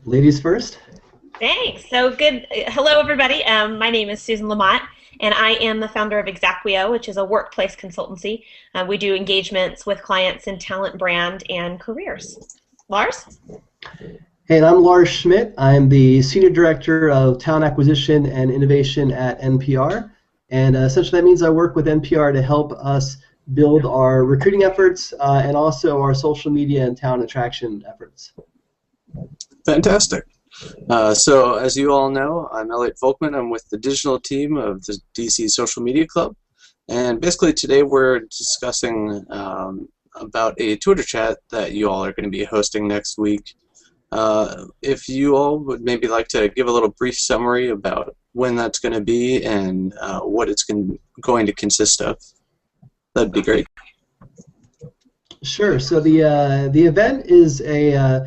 Ladies first. Thanks. So good. Hello, everybody. My name is Susan Lamott, and I am the founder of Exactwio, which is a workplace consultancy. We do engagements with clients in talent, brand, and careers. Lars? Hey, and I'm Lars Schmidt. I'm the Senior Director of Talent Acquisition and Innovation at NPR. And essentially that means I work with NPR to help us build our recruiting efforts and also our social media and talent attraction efforts. Fantastic. So as you all know, I'm Elliot Volkman. I'm with the digital team of the DC Social Media Club. And basically today we're discussing about a Twitter chat that you all are going to be hosting next week. If you all would maybe like to give a little brief summary about when that's going to be and what it's going to consist of, that'd be great. Sure. So the event is a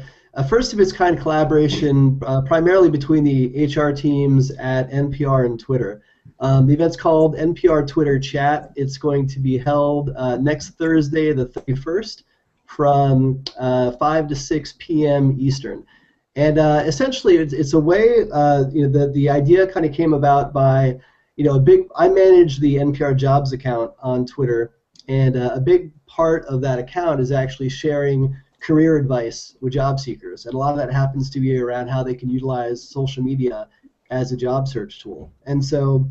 first of its kind collaboration primarily between the HR teams at NPR and Twitter. The event's called NPR Twitter Chat. It's going to be held next Thursday, the 31st, from 5 to 6 p.m. Eastern. And essentially, it's a way. The idea kind of came about by, I manage the NPR Jobs account on Twitter, and a big part of that account is actually sharing career advice with job seekers, and a lot of that happens to be around how they can utilize social media as a job search tool. And so,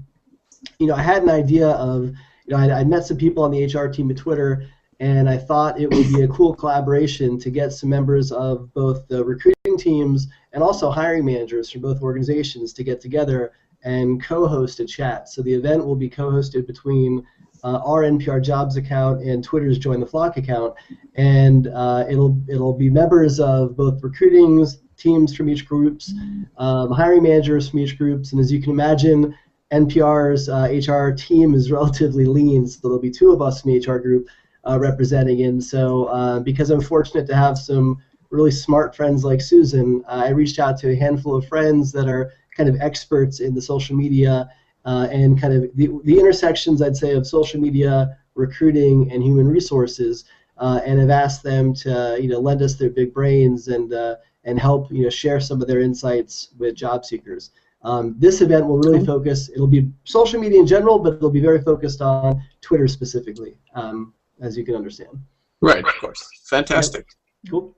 I had an idea of, I met some people on the HR team at Twitter, and I thought it would be a cool collaboration to get some members of both the recruiting teams and also hiring managers from both organizations to get together and co-host a chat. So the event will be co-hosted between our NPR Jobs account and Twitter's Join the Flock account, and it'll be members of both recruiting teams from each groups, hiring managers from each groups, and as you can imagine, NPR's HR team is relatively lean, so there'll be two of us from the HR group representing. And so because I'm fortunate to have some really smart friends like Susan, I reached out to a handful of friends that are kind of experts in the social media and kind of the intersections, I'd say, of social media, recruiting, and human resources, and have asked them to, lend us their big brains and help, share some of their insights with job seekers. This event will really focus. It'll be social media in general, but it'll be very focused on Twitter specifically, as you can understand. Right, of course. Fantastic. Yep. Cool.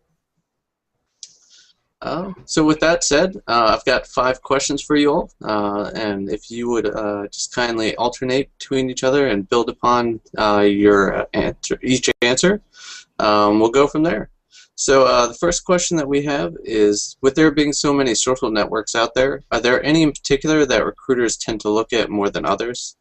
So with that said, I've got 5 questions for you all, and if you would just kindly alternate between each other and build upon your each answer, we'll go from there. So the first question that we have is, with there being so many social networks out there, are there any in particular that recruiters tend to look at more than others?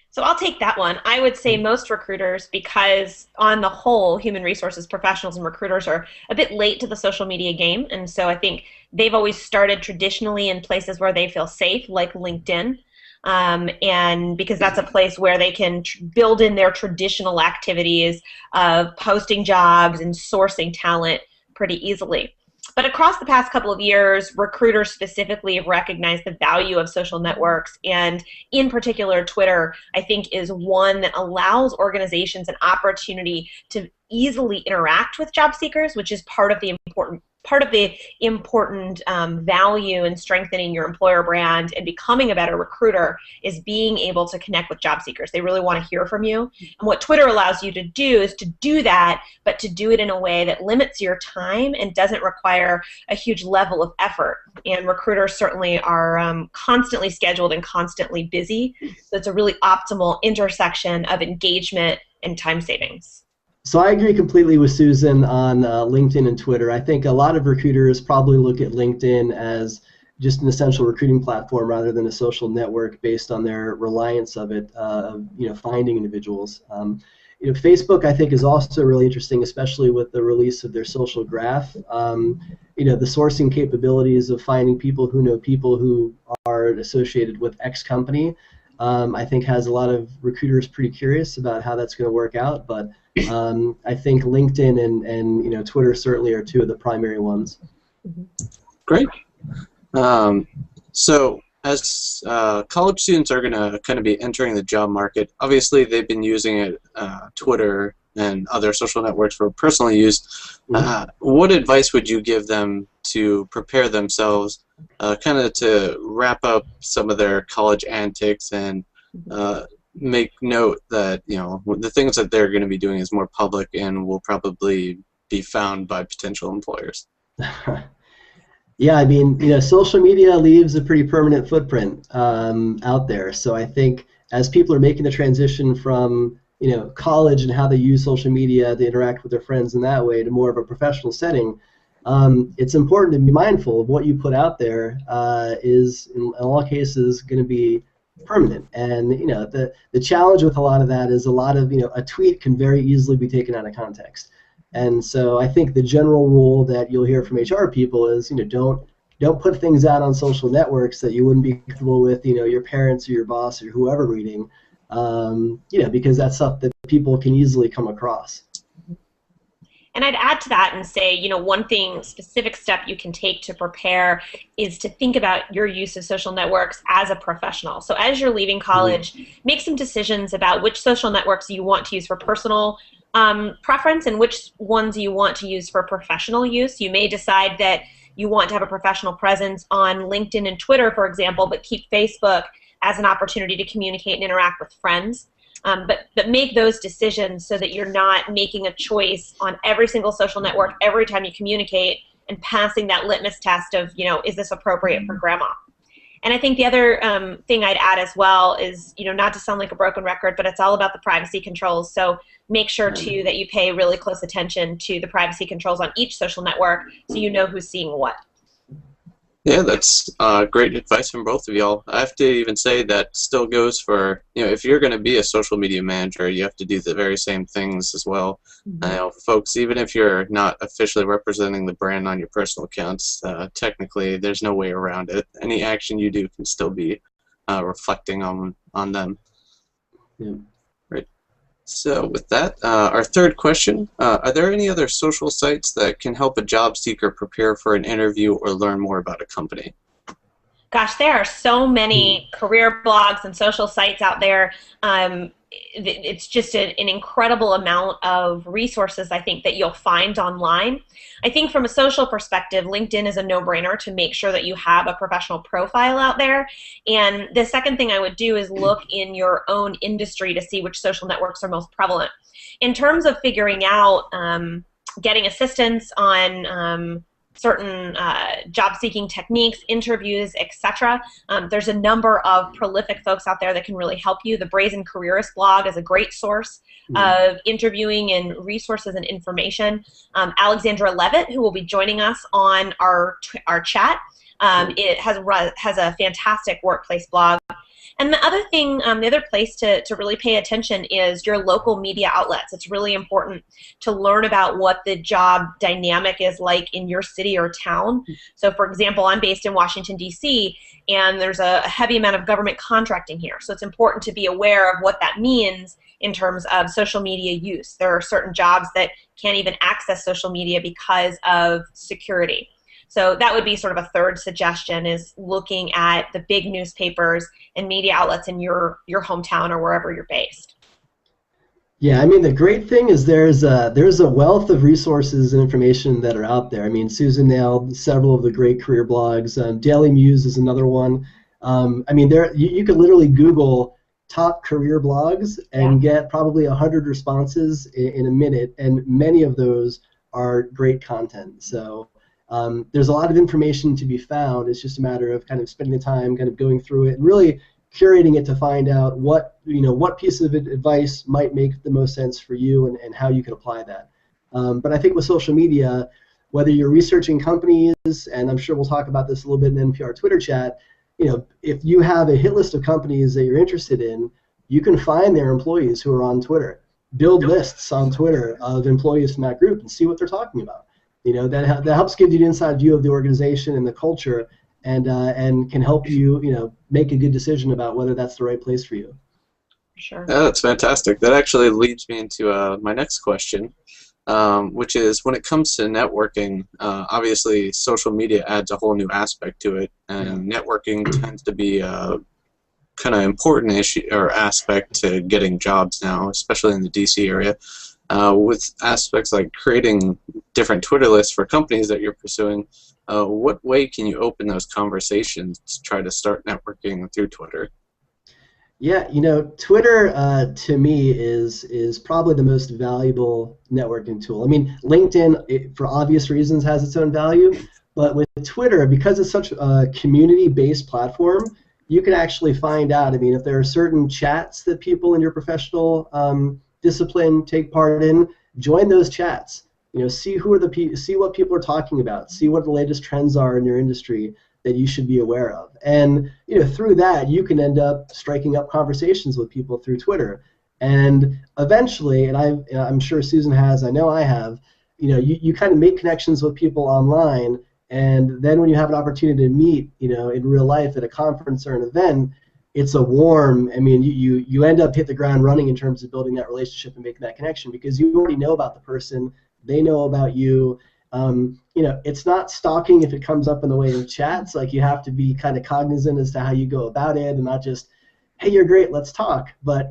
So I'll take that one. I would say most recruiters, because on the whole, human resources professionals and recruiters are a bit late to the social media game. And so I think they've always started traditionally in places where they feel safe, like LinkedIn. And because that's a place where they can build in their traditional activities of posting jobs and sourcing talent pretty easily. But across the past couple of years, recruiters specifically have recognized the value of social networks, and in particular, Twitter, I think, is one that allows organizations an opportunity to easily interact with job seekers, which is part of the important value in strengthening your employer brand and becoming a better recruiter is being able to connect with job seekers. They really want to hear from you. And what Twitter allows you to do is to do that, but to do it in a way that limits your time and doesn't require a huge level of effort. And recruiters certainly are constantly scheduled and constantly busy. So it's a really optimal intersection of engagement and time savings. So I agree completely with Susan on LinkedIn and Twitter. I think a lot of recruiters probably look at LinkedIn as just an essential recruiting platform rather than a social network based on their reliance of it, finding individuals. Facebook, I think, is also really interesting, especially with the release of their social graph. The sourcing capabilities of finding people who are associated with X company, I think, has a lot of recruiters pretty curious about how that's going to work out. But I think LinkedIn and Twitter certainly are two of the primary ones. Great. So as college students are going to kind of be entering the job market, obviously they've been using Twitter and other social networks for personal use, what advice would you give them to prepare themselves, kind of to wrap up some of their college antics and make note that the things that they're going to be doing is more public and will probably be found by potential employers? Yeah, I mean, social media leaves a pretty permanent footprint out there. So I think as people are making the transition from college and how they use social media to interact with their friends in that way to more of a professional setting, it's important to be mindful of what you put out there is in all cases going to be permanent. And the challenge with a lot of that is a lot of a tweet can very easily be taken out of context. And so I think the general rule that you'll hear from HR people is don't put things out on social networks that you wouldn't be comfortable with your parents or your boss or whoever reading, because that's stuff that people can easily come across. And I'd add to that and say, one specific step you can take to prepare is to think about your use of social networks as a professional. So as you're leaving college, make some decisions about which social networks you want to use for personal preference and which ones you want to use for professional use. You may decide that you want to have a professional presence on LinkedIn and Twitter, for example, but keep Facebook as an opportunity to communicate and interact with friends. But make those decisions so that you're not making a choice on every single social network every time you communicate and passing that litmus test of, is this appropriate for grandma? And I think the other thing I'd add as well is, not to sound like a broken record, but it's all about the privacy controls. So make sure, too, that you pay really close attention to the privacy controls on each social network so you know who's seeing what. Yeah, that's great advice from both of y'all. I have to even say that still goes for, if you're going to be a social media manager, you have to do the very same things as well. Folks, even if you're not officially representing the brand on your personal accounts, technically there's no way around it. Any action you do can still be reflecting on them. Yeah. Right. So with that, our third question, are there any other social sites that can help a job seeker prepare for an interview or learn more about a company? Gosh, there are so many career blogs and social sites out there. It's just an incredible amount of resources, I think, that you'll find online. I think from a social perspective, LinkedIn is a no-brainer to make sure that you have a professional profile out there. And the second thing I would do is look in your own industry to see which social networks are most prevalent. In terms of figuring out getting assistance on certain job-seeking techniques, interviews, etc. There's a number of prolific folks out there that can really help you. The Brazen Careerist blog is a great source of interviewing and resources and information. Alexandra Levitt, who will be joining us on our chat, it has a fantastic workplace blog. And the other thing, the other place to really pay attention is your local media outlets. It's really important to learn about what the job dynamic is like in your city or town. So, for example, I'm based in Washington, D.C., and there's a heavy amount of government contracting here. So it's important to be aware of what that means in terms of social media use. There are certain jobs that can't even access social media because of security. So that would be sort of a third suggestion, is looking at the big newspapers and media outlets in your hometown or wherever you're based. Yeah, I mean, the great thing is there's a wealth of resources and information that are out there. I mean, Susan nailed several of the great career blogs. Daily Muse is another one. I mean, you could literally Google top career blogs and get probably 100 responses in a minute, and many of those are great content. So there's a lot of information to be found. It's just a matter of kind of spending the time, kind of going through it, and really curating it to find out what piece of advice might make the most sense for you and how you can apply that. But I think with social media, whether you're researching companies, and I'm sure we'll talk about this a little bit in NPR Twitter chat, if you have a hit list of companies that you're interested in, you can find their employees who are on Twitter. Build lists on Twitter of employees from that group and see what they're talking about. That helps give you an inside view of the organization and the culture, and can help you, make a good decision about whether that's the right place for you. Sure. Yeah, that's fantastic. That actually leads me into my next question, which is, when it comes to networking, obviously social media adds a whole new aspect to it, and networking tends to be a kind of important issue or aspect to getting jobs now, especially in the DC area. with aspects like creating different Twitter lists for companies that you're pursuing, what way can you open those conversations to try to start networking through Twitter? Yeah, Twitter to me is probably the most valuable networking tool. I mean, LinkedIn, for obvious reasons, has its own value, but with Twitter, because it's such a community-based platform, you can actually find out. I mean, if there are certain chats that people in your professional discipline take part in, join those chats. See see what people are talking about, see what the latest trends are in your industry that you should be aware of. And through that, you can end up striking up conversations with people through Twitter. And eventually, and I'm sure Susan has, I know I have, you kind of make connections with people online, and then when you have an opportunity to meet, in real life at a conference or an event, it's a warm, I mean, you end up hit the ground running in terms of building that relationship and making that connection, because you already know about the person, they know about you. It's not stalking if it comes up in the way of chats. Like, you have to be kind of cognizant as to how you go about it, and not just, hey, you're great, let's talk. But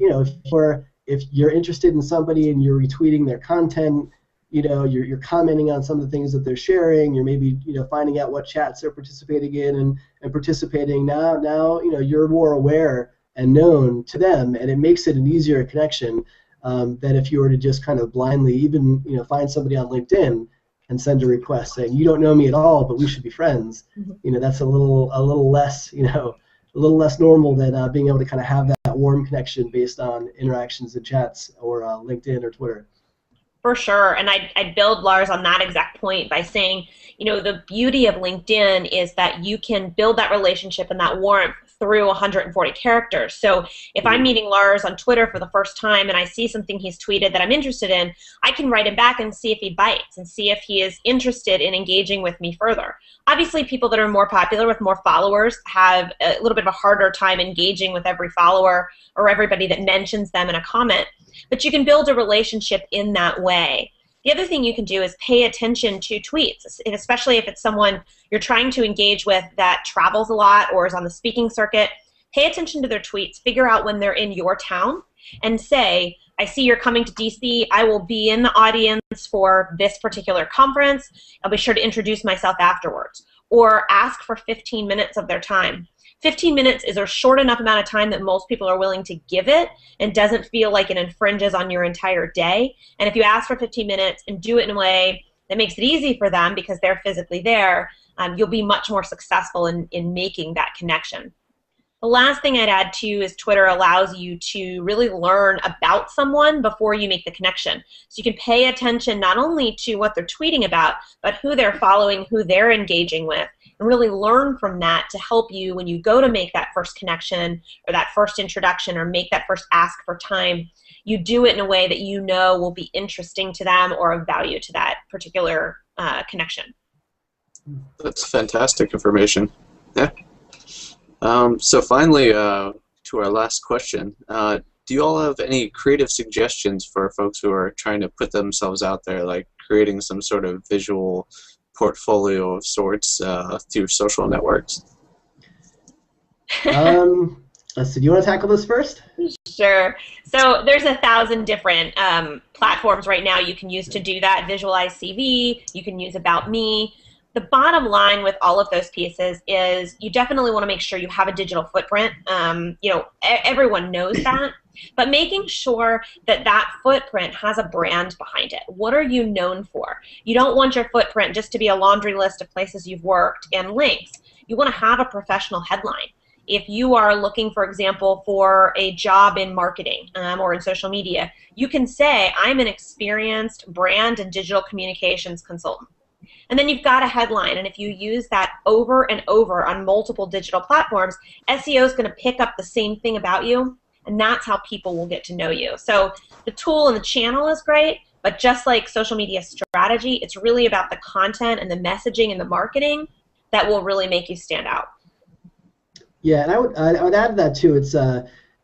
if you're interested in somebody and you're retweeting their content, you're commenting on some of the things that they're sharing, you're maybe finding out what chats they're participating in and participating now you're more aware and known to them, and it makes it an easier connection than if you were to just kind of blindly even find somebody on LinkedIn and send a request saying, you don't know me at all, but we should be friends. That's a little less a little less normal than being able to kind of have that warm connection based on interactions in chats or LinkedIn or Twitter. For sure, and I'd build, Lars, on that exact point by saying, the beauty of LinkedIn is that you can build that relationship and that warmth through 140 characters. So if I'm meeting Lars on Twitter for the first time and I see something he's tweeted that I'm interested in, I can write him back and see if he bites and see if he is interested in engaging with me further. Obviously, people that are more popular with more followers have a little bit of a harder time engaging with every follower or everybody that mentions them in a comment. But you can build a relationship in that way. The other thing you can do is pay attention to tweets, and especially if it's someone you're trying to engage with that travels a lot or is on the speaking circuit. Pay attention to their tweets. Figure out when they're in your town and say, I see you're coming to DC. I will be in the audience for this particular conference. I'll be sure to introduce myself afterwards. Or ask for 15 minutes of their time. 15 minutes is a short enough amount of time that most people are willing to give it and doesn't feel like it infringes on your entire day. And if you ask for 15 minutes and do it in a way that makes it easy for them because they're physically there, you'll be much more successful in making that connection. The last thing I'd add too is Twitter allows you to really learn about someone before you make the connection. So you can pay attention not only to what they're tweeting about, but who they're following, who they're engaging with, and really learn from that to help you when you go to make that first connection or that first introduction or make that first ask for time. You do it in a way that you know will be interesting to them or of value to that particular connection. That's fantastic information. Yeah. So finally, to our last question, do you all have any creative suggestions for folks who are trying to put themselves out there, like creating some sort of visual portfolio of sorts through social networks? So do you want to tackle this first? Sure. So there's 1,000 different platforms right now you can use to do that. Visualize CV, you can use About Me. The bottom line with all of those pieces is you definitely want to make sure you have a digital footprint. Everyone knows that, but making sure that that footprint has a brand behind it. What are you known for? You don't want your footprint just to be a laundry list of places you've worked and links. You want to have a professional headline. If you are looking, for example, for a job in marketing or in social media, you can say, I'm an experienced brand and digital communications consultant. And then you've got a headline, and if you use that over and over on multiple digital platforms, SEO is going to pick up the same thing about you, and that's how people will get to know you. So the tool and the channel is great, but just like social media strategy, it's really about the content and the messaging and the marketing that will really make you stand out. Yeah, and I would add to that too. It's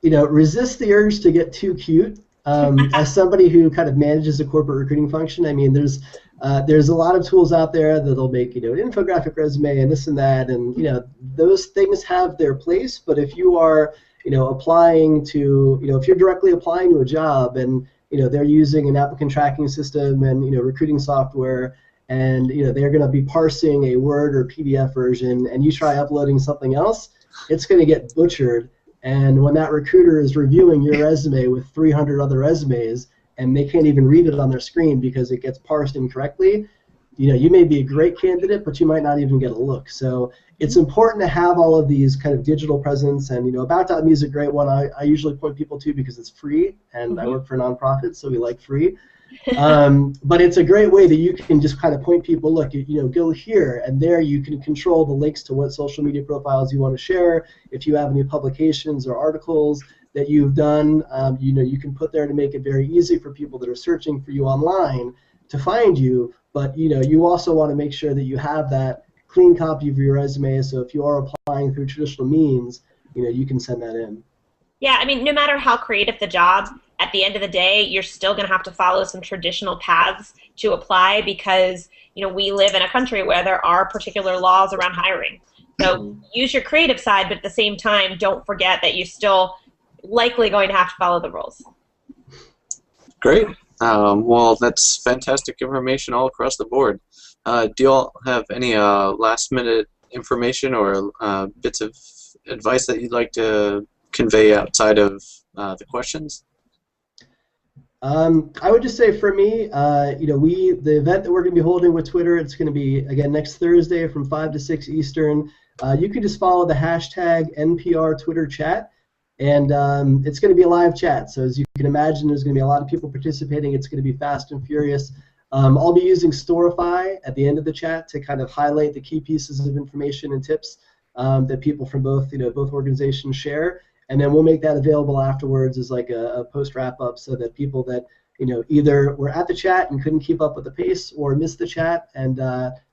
resist the urge to get too cute. As somebody who kind of manages a corporate recruiting function, I mean, there's a lot of tools out there that'll make an infographic resume and this and that, and those things have their place. But if you are applying to if you're directly applying to a job and they're using an applicant tracking system and recruiting software, and they're going to be parsing a Word or PDF version, and you try uploading something else, it's going to get butchered. And when that recruiter is reviewing your resume with 300 other resumes, and they can't even read it on their screen because it gets parsed incorrectly, you may be a great candidate, but you might not even get a look. So it's important to have all of these kind of digital presence, and About.me is a great one. I usually point people to because it's free, and I work for a nonprofit, so we like free. But it's a great way that you can just kind of point people, look, go here, and there you can control the links to what social media profiles you want to share. If you have any publications or articles that you've done, you can put there to make it very easy for people that are searching for you online to find you. But you also want to make sure that you have that clean copy of your resume, so if you are applying through traditional means, you can send that in. Yeah, I mean, no matter how creative the job, at the end of the day, you're still going to have to follow some traditional paths to apply because, we live in a country where there are particular laws around hiring. So use your creative side, but at the same time, don't forget that you're still likely going to have to follow the rules. Great. Well, that's fantastic information all across the board. Do you all have any last-minute information or bits of advice that you'd like to convey outside of the questions? I would just say for me, the event that we're going to be holding with Twitter, it's going to be, again, next Thursday from 5 to 6 Eastern. You can just follow the hashtag NPR Twitter chat, and it's going to be a live chat. So as you can imagine, there's going to be a lot of people participating. It's going to be fast and furious. I'll be using Storify at the end of the chat to kind of highlight the key pieces of information and tips that people from both organizations share. And then we'll make that available afterwards as like a post wrap-up so that people that either were at the chat and couldn't keep up with the pace or missed the chat and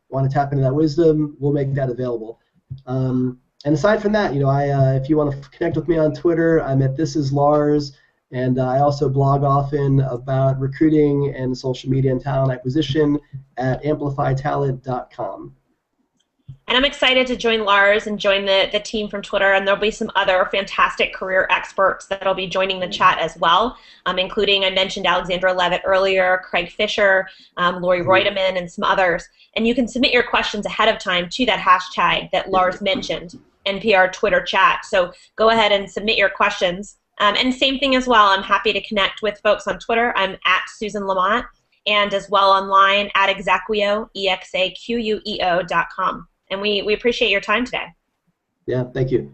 want to tap into that wisdom, we'll make that available. And aside from that, if you want to connect with me on Twitter, I'm at This Is Lars, and I also blog often about recruiting and social media and talent acquisition at amplifytalent.com. And I'm excited to join Lars and join the team from Twitter, and there'll be some other fantastic career experts that'll be joining the chat as well, including, I mentioned Alexandra Levitt earlier, Craig Fisher, Lori Reutemann, and some others. And you can submit your questions ahead of time to that hashtag that Lars mentioned, NPR Twitter chat. So go ahead and submit your questions. And same thing as well, I'm happy to connect with folks on Twitter. I'm at Susan Lamont, and as well online at Exaqueo, EXAQUEO.com. And we appreciate your time today. Yeah, thank you.